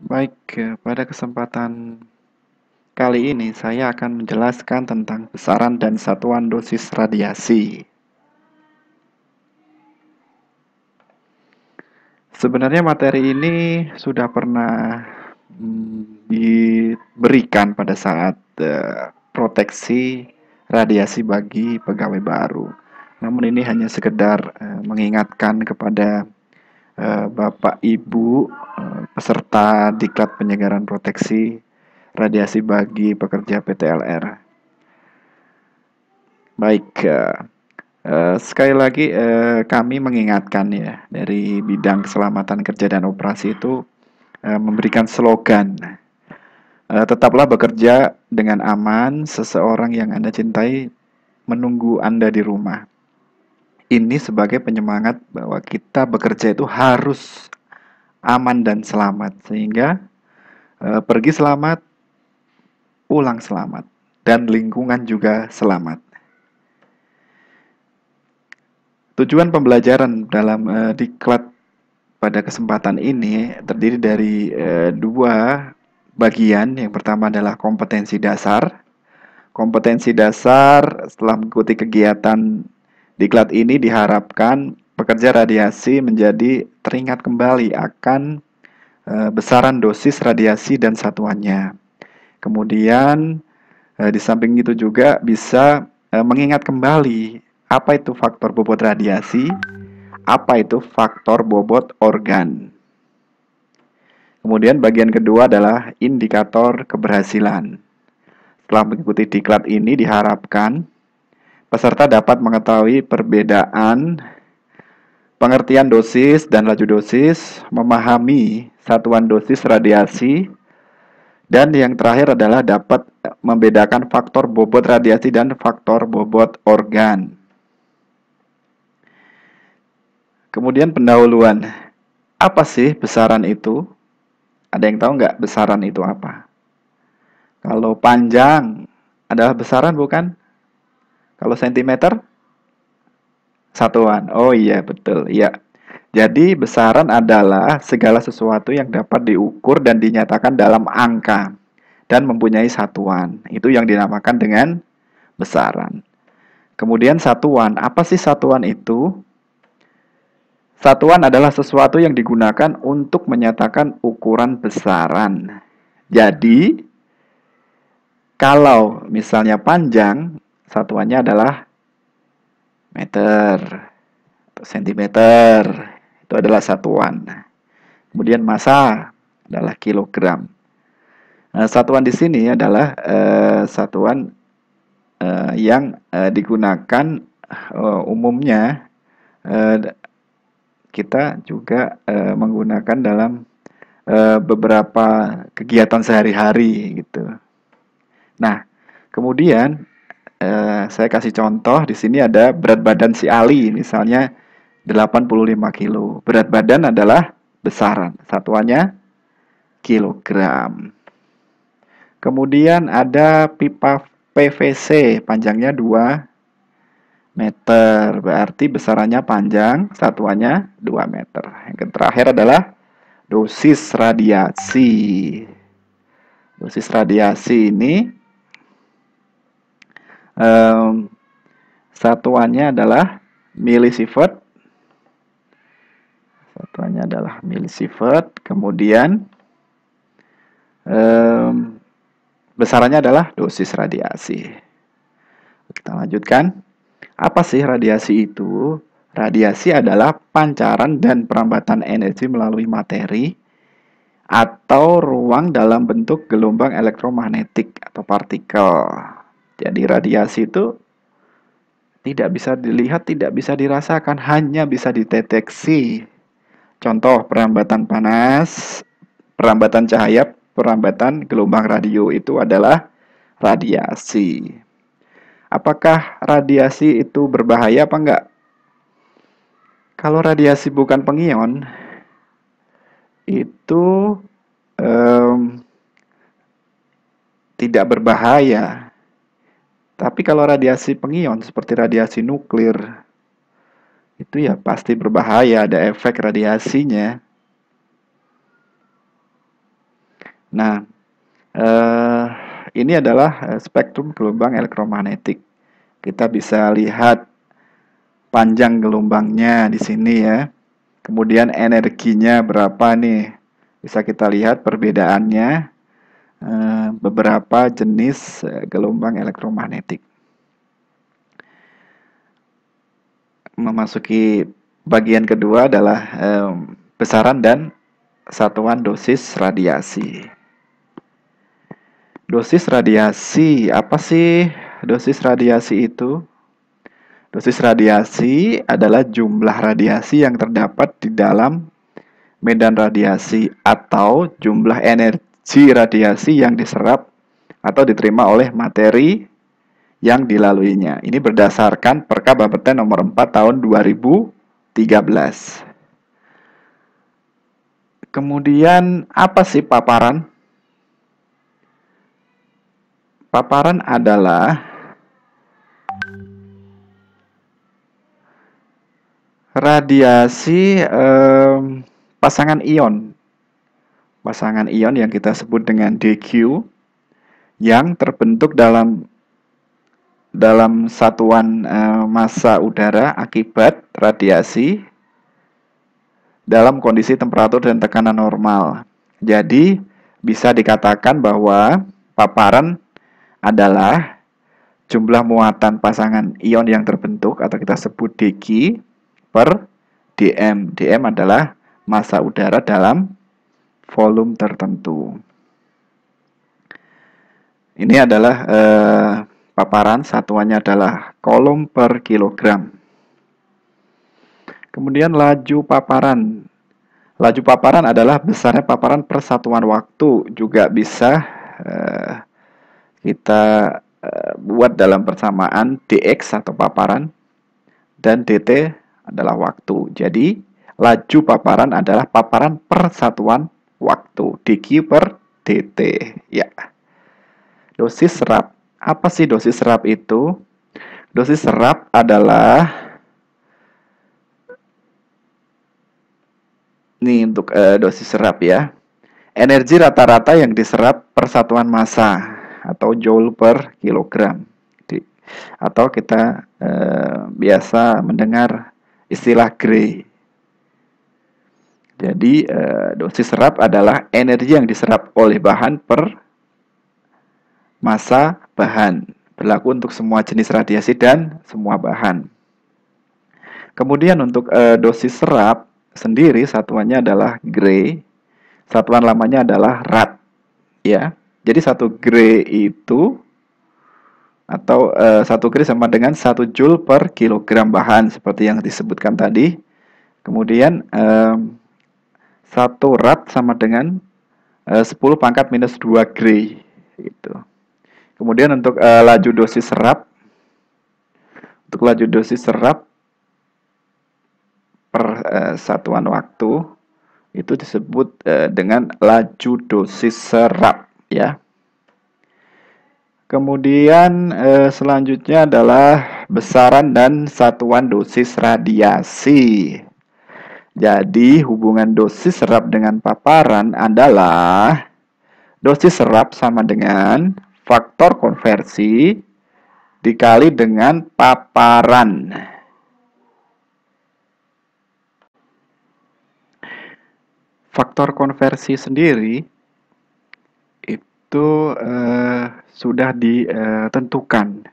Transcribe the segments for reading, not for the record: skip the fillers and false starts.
Baik, pada kesempatan kali ini saya akan menjelaskan tentang besaran dan satuan dosis radiasi. Sebenarnya materi ini sudah pernah diberikan pada saat proteksi radiasi bagi pegawai baru. Namun ini hanya sekedar mengingatkan kepada Bapak Ibu peserta Diklat Penyegaran Proteksi Radiasi bagi pekerja PTLR. Baik, sekali lagi kami mengingatkan ya dari bidang keselamatan kerja dan operasi itu memberikan slogan tetaplah bekerja dengan aman, seseorang yang Anda cintai menunggu Anda di rumah. Ini sebagai penyemangat bahwa kita bekerja itu harus aman dan selamat sehingga pergi selamat, pulang selamat, dan lingkungan juga selamat. Tujuan pembelajaran dalam diklat pada kesempatan ini terdiri dari dua bagian. Yang pertama adalah kompetensi dasar. Kompetensi dasar setelah mengikuti kegiatan diklat ini diharapkan pekerja radiasi menjadi teringat kembali akan besaran dosis radiasi dan satuannya. Kemudian di samping itu juga bisa mengingat kembali apa itu faktor bobot radiasi, apa itu faktor bobot organ. Kemudian bagian kedua adalah indikator keberhasilan. Setelah mengikuti diklat ini diharapkan peserta dapat mengetahui perbedaan pengertian dosis dan laju dosis, memahami satuan dosis radiasi, dan yang terakhir adalah dapat membedakan faktor bobot radiasi dan faktor bobot organ. Kemudian pendahuluan. Apa sih besaran itu? Ada yang tahu nggak besaran itu apa? Kalau panjang adalah besaran bukan? Kalau sentimeter? Satuan. Oh iya, betul. Iya. Jadi besaran adalah segala sesuatu yang dapat diukur dan dinyatakan dalam angka dan mempunyai satuan. Itu yang dinamakan dengan besaran. Kemudian satuan. Apa sih satuan itu? Satuan adalah sesuatu yang digunakan untuk menyatakan ukuran besaran. Jadi, kalau misalnya panjang, satuannya adalah meter atau sentimeter. Itu adalah satuan. Kemudian massa adalah kilogram. Nah, satuan di sini adalah satuan yang digunakan umumnya kita juga menggunakan dalam beberapa kegiatan sehari-hari gitu. Nah, kemudian saya kasih contoh di sini ada berat badan si Ali misalnya 85 kilo. Berat badan adalah besaran, satuannya kilogram. Kemudian ada pipa PVC, panjangnya 2 meter, berarti besarannya panjang, satuannya 2 meter. Yang terakhir adalah dosis radiasi. Dosis radiasi ini satuannya adalah milisievert. Satuannya adalah milisievert. Kemudian besarannya adalah dosis radiasi. Kita lanjutkan. Apa sih radiasi itu? Radiasi adalah pancaran dan perambatan energi melalui materi atau ruang dalam bentuk gelombang elektromagnetik atau partikel. Jadi radiasi itu tidak bisa dilihat, tidak bisa dirasakan, hanya bisa dideteksi. Contoh perambatan panas, perambatan cahaya, perambatan gelombang radio itu adalah radiasi. Apakah radiasi itu berbahaya apa enggak? Kalau radiasi bukan pengion, itu tidak berbahaya. Tapi kalau radiasi pengion seperti radiasi nuklir, itu ya pasti berbahaya, ada efek radiasinya. Nah, eh, ini adalah spektrum gelombang elektromagnetik. Kita bisa lihat panjang gelombangnya di sini ya. Kemudian energinya berapa nih? Bisa kita lihat perbedaannya beberapa jenis gelombang elektromagnetik. Memasuki bagian kedua adalah besaran dan satuan dosis radiasi. Dosis radiasi, apa sih dosis radiasi itu? Dosis radiasi adalah jumlah radiasi yang terdapat di dalam medan radiasi atau jumlah energi radiasi yang diserap atau diterima oleh materi yang dilaluinya. Ini berdasarkan Perkab Bapeten nomor 4 tahun 2013. Kemudian apa sih paparan? Paparan adalah radiasi pasangan ion. Pasangan ion yang kita sebut dengan DQ yang terbentuk dalam satuan massa udara akibat radiasi dalam kondisi temperatur dan tekanan normal. Jadi, bisa dikatakan bahwa paparan adalah jumlah muatan pasangan ion yang terbentuk atau kita sebut dq per dm. dm adalah massa udara dalam volume tertentu. Ini adalah paparan, satuannya adalah coulomb per kilogram. Kemudian laju paparan. Laju paparan adalah besarnya paparan per satuan waktu. Juga bisa kita buat dalam persamaan dx atau paparan dan dt adalah waktu. Jadi laju paparan adalah paparan per satuan waktu, dq per dt. Ya. Dosis serap. Apa sih dosis serap itu? Dosis serap adalah ini untuk dosis serap ya. Energi rata-rata yang diserap per satuan massa atau joule per kilogram. Atau kita biasa mendengar istilah Gray. Jadi dosis serap adalah energi yang diserap oleh bahan per massa bahan. Berlaku untuk semua jenis radiasi dan semua bahan. Kemudian untuk dosis serap sendiri satuannya adalah Gray. Satuan lamanya adalah rad. Ya. Jadi 1 Gray itu atau 1 Gray sama dengan 1 Joule per kilogram bahan seperti yang disebutkan tadi. Kemudian 1 rad sama dengan 10 pangkat minus 2 Gray gitu. Kemudian untuk laju dosis serap, untuk laju dosis serap per satuan waktu itu disebut dengan laju dosis serap ya. Kemudian selanjutnya adalah besaran dan satuan dosis radiasi. Jadi hubungan dosis serap dengan paparan adalah dosis serap sama dengan faktor konversi dikali dengan paparan. Faktor konversi sendiri itu sudah ditentukan.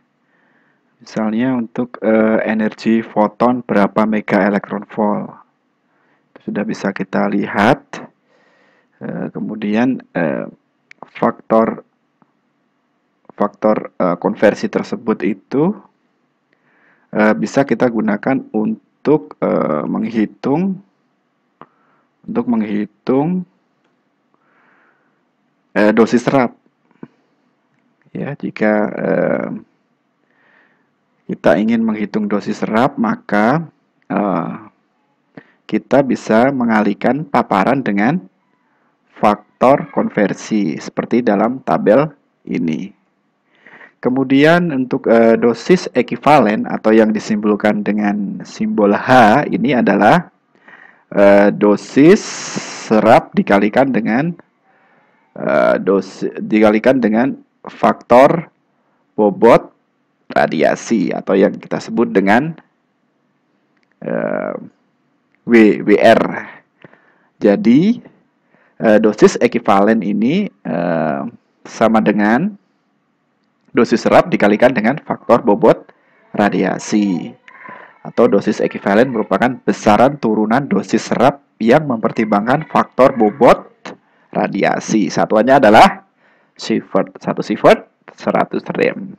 Misalnya untuk energi foton berapa mega elektron volt. Itu sudah bisa kita lihat. Kemudian faktor konversi tersebut itu bisa kita gunakan untuk menghitung dosis serap. Ya, jika kita ingin menghitung dosis serap, maka kita bisa mengalihkan paparan dengan faktor konversi seperti dalam tabel ini. Kemudian untuk dosis ekivalen atau yang disimbolkan dengan simbol H ini adalah dosis serap dikalikan dengan dikalikan dengan faktor bobot radiasi atau yang kita sebut dengan WR. Jadi dosis ekivalen ini sama dengan dosis serap dikalikan dengan faktor bobot radiasi. Atau dosis ekivalen merupakan besaran turunan dosis serap yang mempertimbangkan faktor bobot radiasi. Satuannya adalah sievert. 1 sievert 100 rem.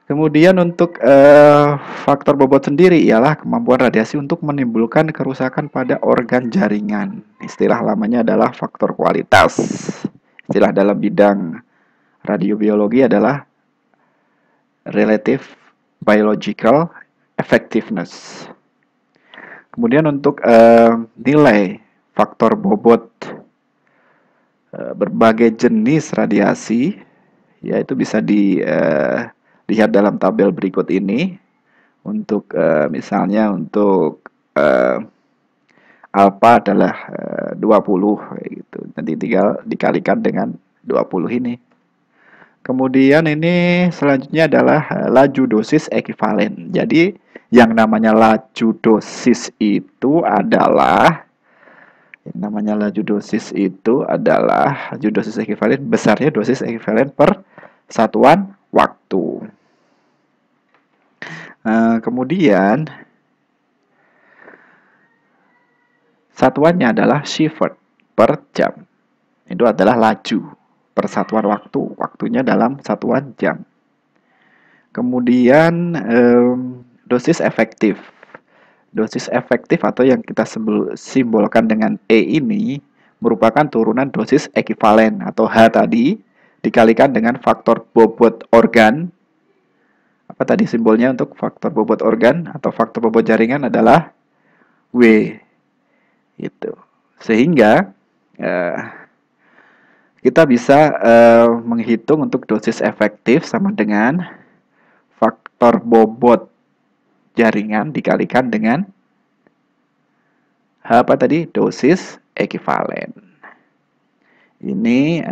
Kemudian untuk faktor bobot sendiri ialah kemampuan radiasi untuk menimbulkan kerusakan pada organ jaringan. Istilah lamanya adalah faktor kualitas. Istilah dalam bidang radiobiologi adalah relative biological effectiveness. Kemudian untuk nilai faktor bobot berbagai jenis radiasi, yaitu bisa dilihat dalam tabel berikut ini. Untuk misalnya untuk alfa adalah 20 gitu. Nanti tinggal dikalikan dengan 20 ini. Kemudian ini selanjutnya adalah laju dosis ekivalen. Jadi yang namanya laju dosis itu adalah laju dosis ekivalen besarnya dosis ekivalen per satuan waktu. Kemudian satuannya adalah sievert per jam. Itu adalah laju per satuan waktu. Waktunya dalam satuan jam. Kemudian dosis efektif. Dosis efektif atau yang kita simbolkan dengan E ini merupakan turunan dosis ekivalen atau H tadi dikalikan dengan faktor bobot organ. Apa tadi simbolnya untuk faktor bobot organ atau faktor bobot jaringan adalah W. Itu. Sehingga kita bisa menghitung untuk dosis efektif sama dengan faktor bobot jaringan dikalikan dengan apa tadi? Dosis ekivalen. Ini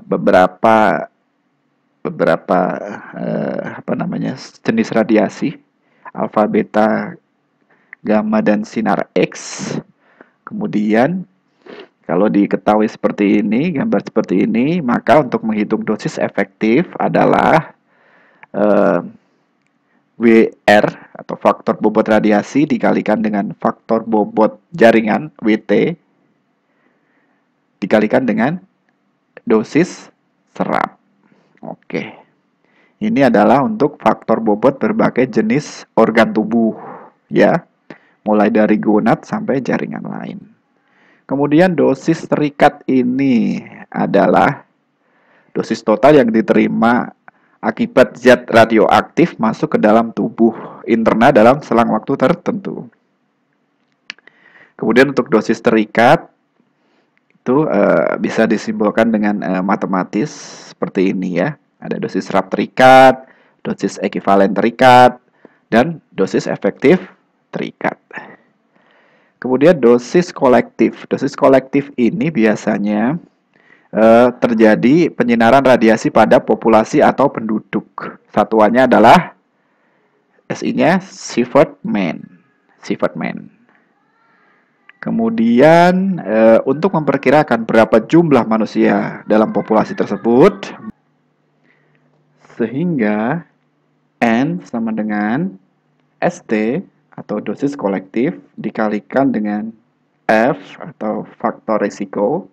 beberapa jenis radiasi, alfa, beta, gamma, dan sinar X. Kemudian kalau diketahui seperti ini, gambar seperti ini, maka untuk menghitung dosis efektif adalah WR atau faktor bobot radiasi dikalikan dengan faktor bobot jaringan WT dikalikan dengan dosis serap. Oke. Ini adalah untuk faktor bobot berbagai jenis organ tubuh, ya. Mulai dari gonad sampai jaringan lain. Kemudian dosis terikat ini adalah dosis total yang diterima akibat zat radioaktif masuk ke dalam tubuh interna dalam selang waktu tertentu. Kemudian untuk dosis terikat itu bisa disimbolkan dengan matematis seperti ini ya. Ada dosis serap terikat, dosis ekivalen terikat, dan dosis efektif terikat. Kemudian dosis kolektif. Dosis kolektif ini biasanya terjadi penyinaran radiasi pada populasi atau penduduk. Satuannya adalah SI-nya sievert man. Kemudian untuk memperkirakan berapa jumlah manusia dalam populasi tersebut, sehingga N sama dengan ST atau dosis kolektif dikalikan dengan F atau faktor risiko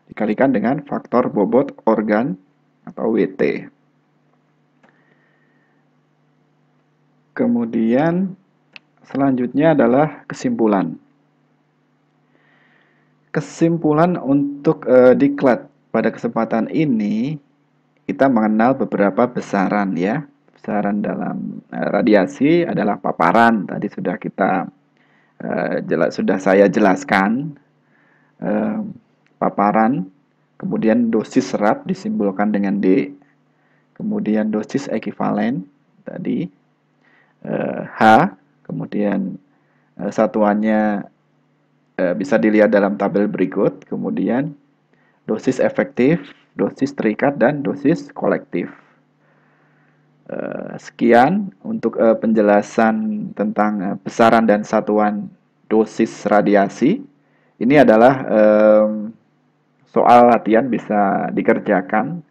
dikalikan dengan faktor bobot organ atau WT. Kemudian selanjutnya adalah kesimpulan. Kesimpulan untuk diklat pada kesempatan ini kita mengenal beberapa besaran ya. Besaran dalam radiasi adalah paparan. Tadi sudah sudah saya jelaskan. Paparan, kemudian dosis serap disimbolkan dengan D, kemudian dosis ekivalen tadi H, kemudian satuannya bisa dilihat dalam tabel berikut, kemudian dosis efektif, dosis terikat, dan dosis kolektif. Sekian untuk penjelasan tentang besaran dan satuan dosis radiasi. Ini adalah soal latihan bisa dikerjakan